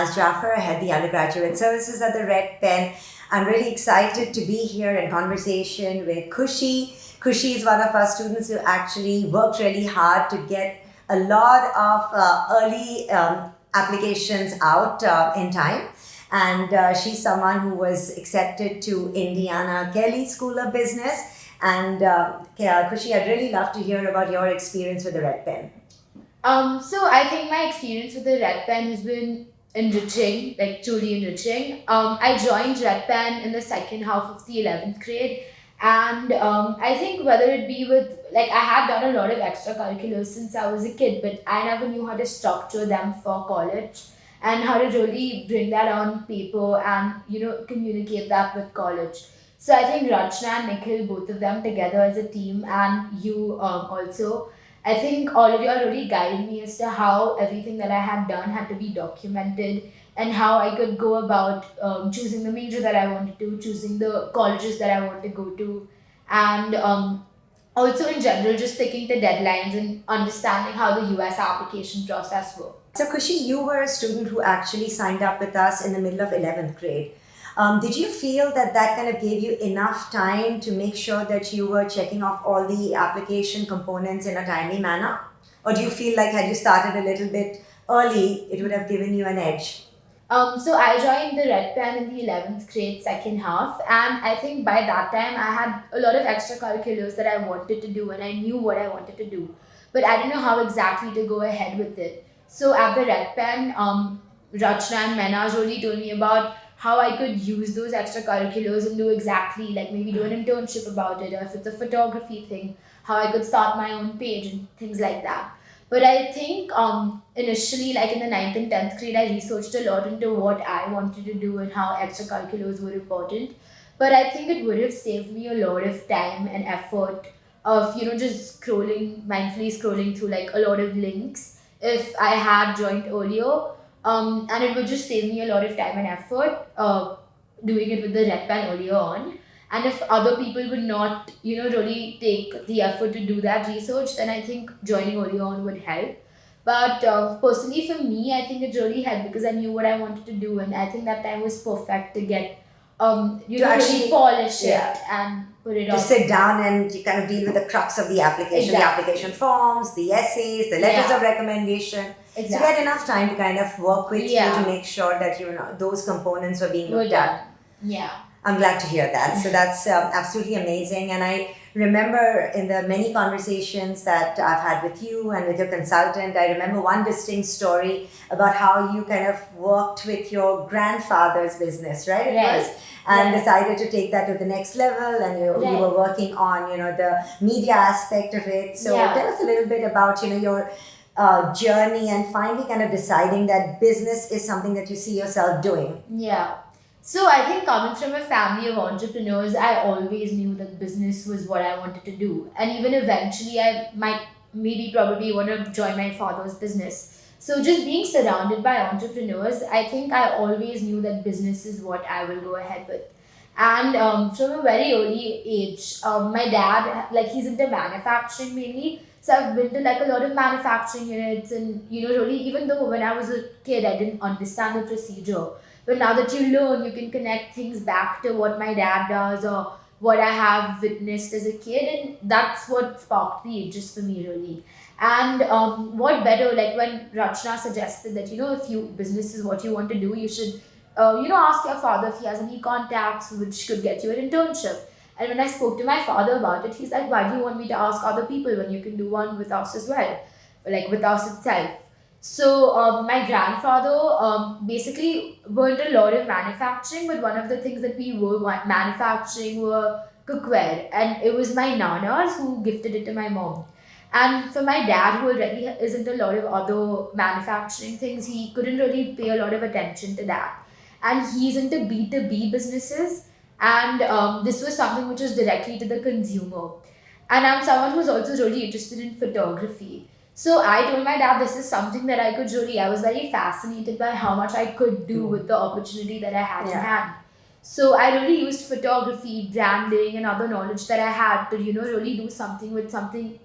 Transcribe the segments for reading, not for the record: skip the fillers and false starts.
Mehnaz, Jaffer. I head the undergraduate services at the Red Pen. I'm really excited to be here in conversation with Khushi. Khushi is one of our students who actually worked really hard to get a lot of early applications out in time. And she's someone who was accepted to Indiana Kelley School of Business. And Khushi, I'd really love to hear about your experience with the Red Pen. So I think my experience with the Red Pen has been enriching, like truly enriching. I joined Red Pen in the second half of the 11th grade, and I think whether it be with, like, I had done a lot of extracurriculars since I was a kid, but I never knew how to structure them for college and how to really bring that on paper and, communicate that with college. So I think Rachna and Nikhil, both of them together as a team, and you also, I think all of you all really guided me as to how everything that I had done had to be documented and how I could go about choosing the major that I wanted to, choosing the colleges that I wanted to go to, and also in general just sticking to deadlines and understanding how the US application process works. So, Khushi, you were a student who actually signed up with us in the middle of 11th grade. Did you feel that that kind of gave you enough time to make sure that you were checking off all the application components in a timely manner? Or do you feel like had you started a little bit early, it would have given you an edge? So I joined the Red Pen in the 11th grade second half, and I think by that time I had a lot of extracurriculars that I wanted to do and I knew what I wanted to do, but I didn't know how exactly to go ahead with it. So at the Red Pen, Rachna and Mehnaz really told me about how I could use those extracurriculars and do exactly, like, maybe do an internship about it, or if it's a photography thing, how I could start my own page and things like that. But I think initially, like in the 9th and 10th grade, I researched a lot into what I wanted to do and how extracurriculars were important. But I think it would have saved me a lot of time and effort of, just mindfully scrolling through like a lot of links if I had joined earlier. And it would just save me a lot of time and effort doing it with the Red Pen earlier on. And if other people would not, really take the effort to do that research, then I think joining early on would help. But personally, for me, I think it really helped because I knew what I wanted to do, and I think that time was perfect to get, really polish it and put it on. To sit down and you kind of deal with the crux of the application, the application forms, the essays, the letters of recommendation. Exactly. So you had enough time to kind of work with you to make sure that those components were being looked at. Yeah. I'm glad to hear that. So that's absolutely amazing. And I remember in the many conversations that I've had with you and with your consultant, I remember one distinct story about how you kind of worked with your grandfather's business, right? It was, and decided to take that to the next level. And you were working on, the media aspect of it. So tell us a little bit about, your journey and finally kind of deciding that business is something that you see yourself doing. Yeah. So I think coming from a family of entrepreneurs, I always knew that business was what I wanted to do. And even eventually I might probably want to join my father's business. So just being surrounded by entrepreneurs, I think I always knew that business is what I will go ahead with. And from a very early age, my dad, like, he's into manufacturing mainly. So I've been to like a lot of manufacturing units and, really, even though when I was a kid, I didn't understand the procedure. But now that you learn, you can connect things back to what my dad does or what I have witnessed as a kid. And that's what sparked the interest for me, really. And what better, like when Rachna suggested that, if business is what you want to do, you should, ask your father if he has any contacts which could get you an internship. And when I spoke to my father about it, he's like, why do you want me to ask other people when you can do one with us as well? Like with us itself. So my grandfather basically weren't a lot of manufacturing, but one of the things that we were manufacturing were cookware. And it was my nanas who gifted it to my mom. And for my dad, who already isn't a lot of other manufacturing things, he couldn't really pay a lot of attention to that. And he's into B2B businesses. And this was something which was directly to the consumer. And I'm someone who's also really interested in photography. So I told my dad this is something that I was very fascinated by how much I could do with the opportunity that I had in hand. So I really used photography, branding, and other knowledge that I had to, really do something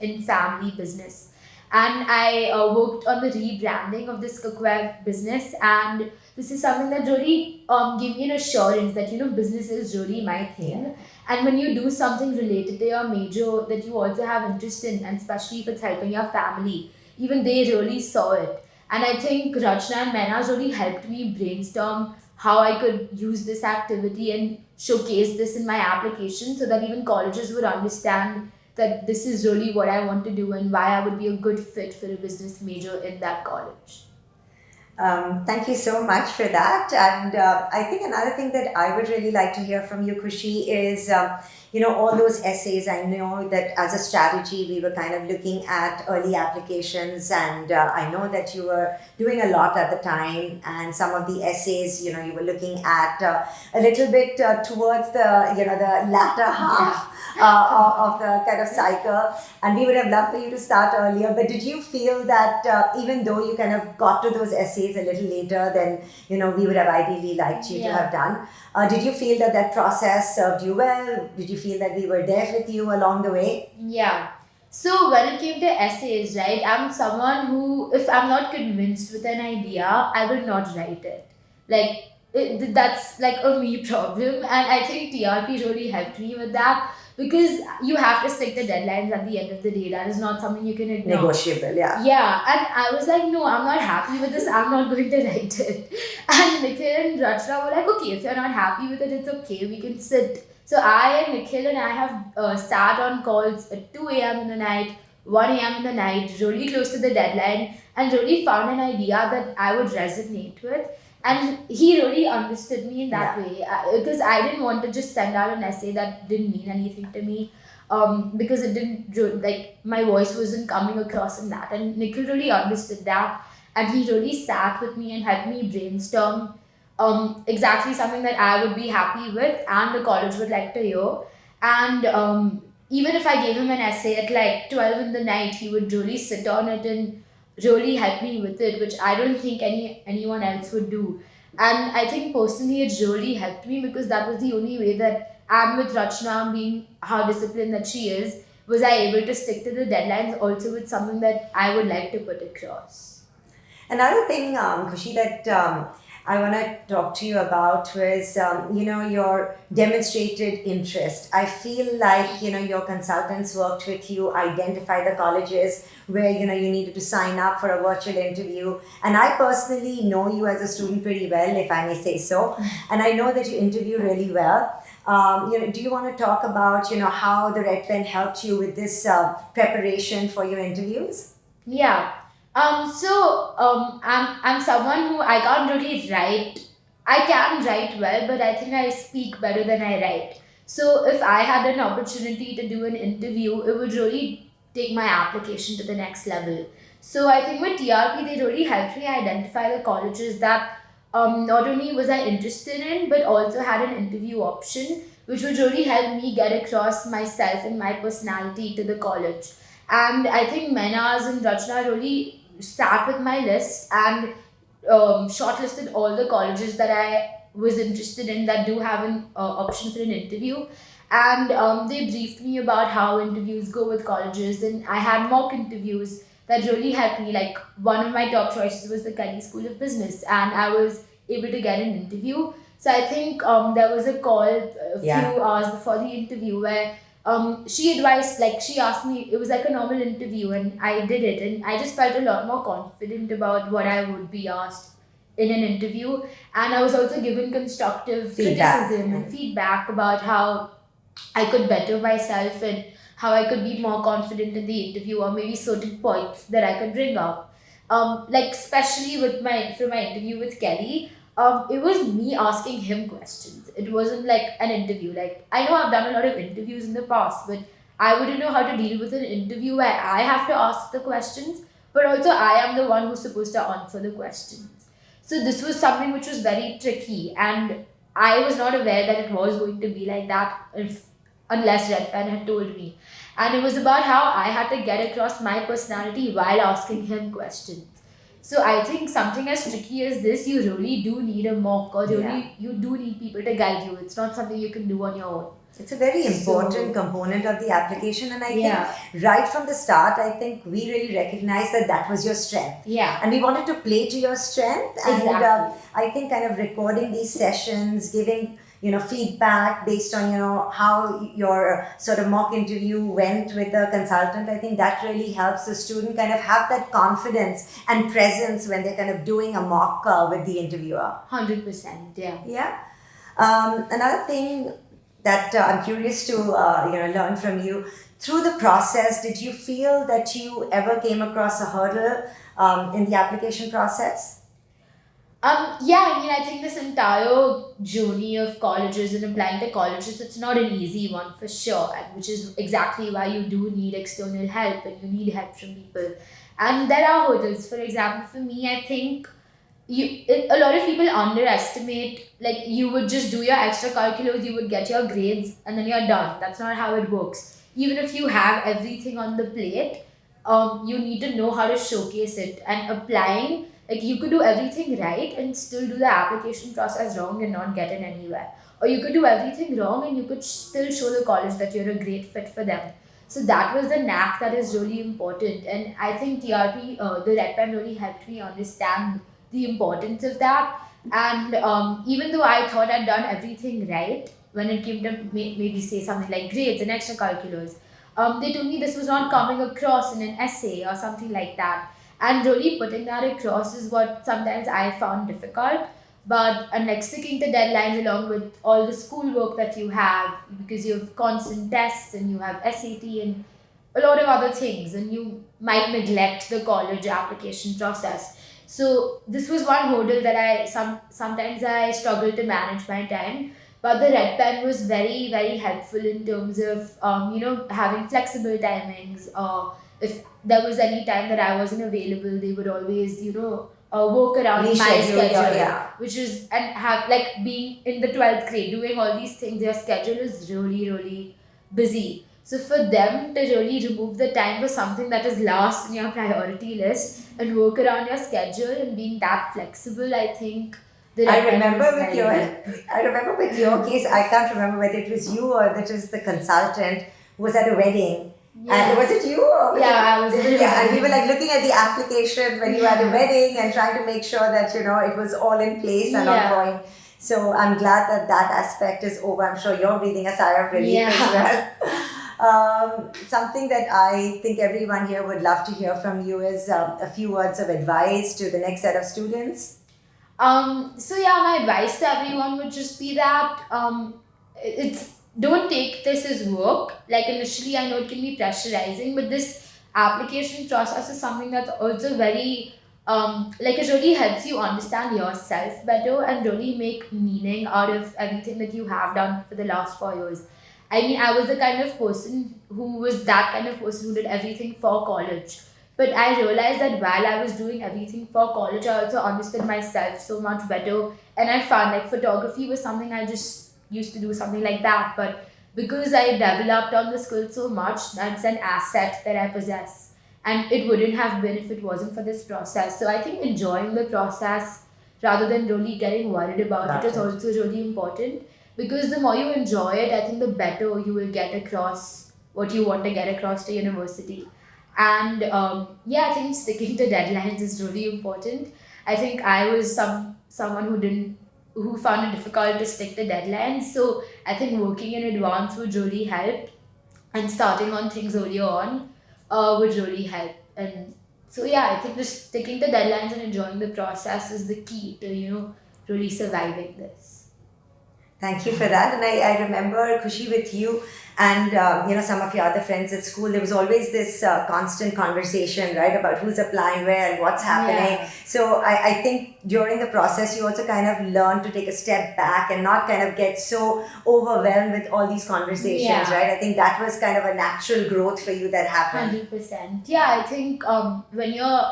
in family business. And I worked on the rebranding of this cookware business, and this is something that really gave me an assurance that, business is really my thing. And when you do something related to your major that you also have interest in, and especially if it's helping your family, even they really saw it. And I think Rachna and Mehnaz really helped me brainstorm how I could use this activity and showcase this in my application so that even colleges would understand that this is really what I want to do and why I would be a good fit for a business major in that college. Thank you so much for that. And I think another thing that I would really like to hear from you, Khushi, is all those essays. I know that as a strategy, we were kind of looking at early applications, and I know that you were doing a lot at the time. And some of the essays, you were looking at a little bit towards the latter half of the kind of cycle. And we would have loved for you to start earlier. But did you feel that even though you kind of got to those essays a little later than we would have ideally liked you to have done, did you feel that process served you well? Did you feel that we were there with you along the way? Yeah. So when it came to essays, right, I'm someone who, if I'm not convinced with an idea, I will not write it. Like, that's like a me problem. And I think TRP really helped me with that, because you have to stick to deadlines at the end of the day. That is not something you can ignore. Negotiable, yeah. Yeah, and I was like, no, I'm not happy with this. I'm not going to write it. And Nikhil and Rachna were like, okay, if you're not happy with it, it's okay. We can sit. So I and Nikhil and I have sat on calls at 2 a.m. in the night, 1 a.m. in the night, really close to the deadline, and really found an idea that I would resonate with. And he really understood me in that way, because I didn't want to just send out an essay that didn't mean anything to me, because it didn't, like, my voice wasn't coming across in that. And Nikhil really understood that, and he really sat with me and helped me brainstorm exactly something that I would be happy with and the college would like to hear. And even if I gave him an essay at like 12 in the night, he would really sit on it and really help me with it, which I don't think anyone else would do. And I think personally it really helped me, because that was the only way that, and with Rachna being how disciplined that she is, was I able to stick to the deadlines also with something that I would like to put across. Another thing, Khushi, that I want to talk to you about was, your demonstrated interest. I feel like, your consultants worked with you, identify the colleges where, you needed to sign up for a virtual interview. And I personally know you as a student pretty well, if I may say so. And I know that you interview really well. Do you want to talk about, how the Red Pen helped you with this preparation for your interviews? Yeah. I'm someone who I can't really write. I can write well, but I think I speak better than I write. So if I had an opportunity to do an interview, it would really take my application to the next level. So I think with TRP, they really helped me identify the colleges that not only was I interested in, but also had an interview option, which would really help me get across myself and my personality to the college. And I think Mehnaz and Rachna really sat with my list and shortlisted all the colleges that I was interested in that do have an option for an interview. And they briefed me about how interviews go with colleges, and I had mock interviews that really helped me. Like, one of my top choices was the Khushi School of Business, and I was able to get an interview. So I think there was a call a few hours before the interview where she advised, like, she asked me, it was like a normal interview, and I did it, and I just felt a lot more confident about what I would be asked in an interview. And I was also given constructive criticism and feedback about how I could better myself and how I could be more confident in the interview, or maybe certain points that I could bring up. Like, especially with for my interview with Kelly, it was me asking him questions. It wasn't like an interview. Like, I know I've done a lot of interviews in the past, but I wouldn't know how to deal with an interview where I have to ask the questions, but also I am the one who's supposed to answer the questions. So this was something which was very tricky, and I was not aware that it was going to be like that unless Red Pen had told me. And it was about how I had to get across my personality while asking him questions. So I think something as tricky as this, you really do need a mock, or you do need people to guide you. It's not something you can do on your own. It's a very important So component of the application, and I yeah, think right from the start, I think we really recognized that that was your strength, yeah, and we wanted to play to your strength. And exactly. I think kind of recording these sessions, giving feedback based on how your sort of mock interview went with the consultant. I think that really helps the student kind of have that confidence and presence when they're kind of doing a mock with the interviewer. 100%. Yeah. Yeah. Another thing that I'm curious to learn from you through the process. Did you feel that you ever came across a hurdle in the application process? Yeah, I mean, I think this entire journey of colleges and applying to colleges, it's not an easy one for sure, and which is exactly why you do need external help and you need help from people. And there are hurdles. For example, for me, I think a lot of people underestimate, like, you would just do your extracurriculars, you would get your grades, and then you're done. That's not how it works. Even if you have everything on the plate, you need to know how to showcase it. And applying, like, you could do everything right and still do the application process wrong and not get in anywhere, or you could do everything wrong and you could still show the college that you're a great fit for them. So that was the knack that is really important, and I think TRP, the red pen, really helped me understand the importance of that. And even though I thought I'd done everything right when it came to maybe say something like grades and extracurriculars, they told me this was not coming across in an essay or something like that. And really putting that across is what sometimes I found difficult. But unlike sticking to deadlines along with all the schoolwork that you have, because you have constant tests and you have SAT and a lot of other things, and you might neglect the college application process. So this was one hurdle that sometimes I struggle to manage my time. But the red pen was very very helpful in terms of having flexible timings. If there was any time that I wasn't available, they would always work around my Reschedule your, schedule, yeah. which is, and have, like, being in the 12th grade doing all these things, their schedule is really really busy. So for them to really remove the time for something that is last in your priority list and work around your schedule and being that flexible, I think the I red pen remember was with very your, helpful. I remember with your case. I can't remember whether it was you or that was the consultant who was at a wedding. And was Yeah. it you? Or was Yeah, I was at a yeah, and we were wedding. like looking at the application when you were at a wedding and trying to make sure that it was all in place and on Yeah. point. So I'm glad that that aspect is over. I'm sure you're breathing a sigh of relief as Yeah. well. Something that I think everyone here would love to hear from you is a few words of advice to the next set of students. So yeah, my advice to everyone would just be that it's don't take this as work. Like, initially, I know it can be pressurizing, but this application process is something that's also very like, it really helps you understand yourself better and really make meaning out of everything that you have done for the last 4 years. I mean, I was the kind of person who was that kind of person who did everything for college. But I realized that while I was doing everything for college, I also understood myself so much better. And I found, like, photography was something I just used to do, something like that. But because I developed on the skill so much, that's an asset that I possess. And it wouldn't have been if it wasn't for this process. So I think enjoying the process rather than really getting worried about it Got is it. also really important. Because the more you enjoy it, I think the better you will get across what you want to get across to university. And yeah, I think sticking to deadlines is really important. I think I was someone who found it difficult to stick to deadlines. So I think working in advance would really help, and starting on things earlier on would really help. And so yeah, I think just sticking to deadlines and enjoying the process is the key to really surviving this. Thank you for that. And I remember, Khushi, with you and some of your other friends at school, there was always this constant conversation, right, about who's applying where and what's happening. Yeah, So I think during the process, you also kind of learn to take a step back and not kind of get so overwhelmed with all these conversations, yeah. right? I think that was kind of a natural growth for you that happened. 100%. Yeah, I think when you're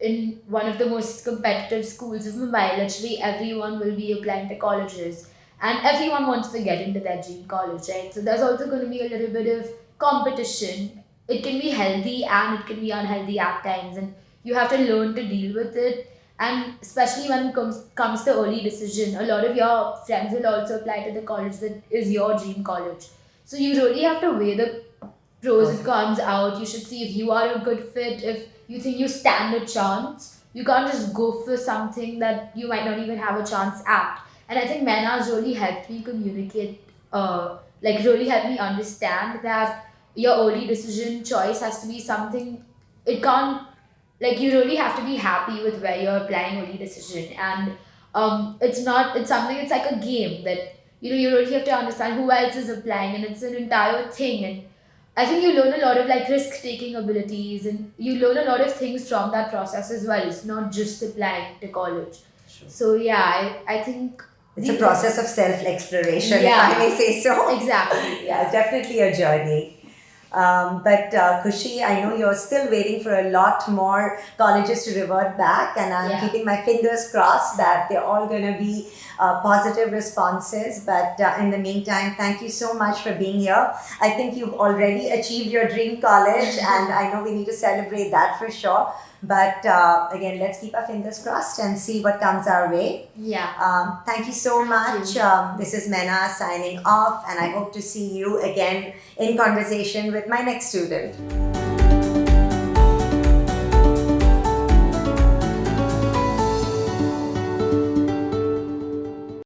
in one of the most competitive schools of Mumbai, literally everyone will be applying to colleges and everyone wants to get into their dream college, right? So there's also going to be a little bit of competition. It can be healthy and it can be unhealthy at times, and you have to learn to deal with it. And especially when it comes to early decision, a lot of your friends will also apply to the college that is your dream college. So you really have to weigh the pros and cons out. You should see if you are a good fit, if you think you stand a chance. You can't just go for something that you might not even have a chance at. And I think Mehnaz really helped me communicate, like really helped me understand that your early decision choice has to be something, it can't, like you really have to be happy with where you're applying early decision. And it's not, it's something, it's like a game that, you really have to understand who else is applying, and it's an entire thing. And I think you learn a lot of like risk taking abilities, and you learn a lot of things from that process as well. It's not just applying to college. Sure. So yeah, I think It's a process of self-exploration, Yeah. if I may say so. exactly. Yeah, it's definitely a journey. But Khushi, I know you're still waiting for a lot more colleges to revert back, and I'm Yeah. keeping my fingers crossed that they're all going to be positive responses. But in the meantime, thank you so much for being here. I think you've already achieved your dream college, and I know we need to celebrate that for sure. But again, let's keep our fingers crossed and see what comes our way. Yeah. Thank you so much. This is Mehnaz signing off, and I hope to see you again in conversation with my next student.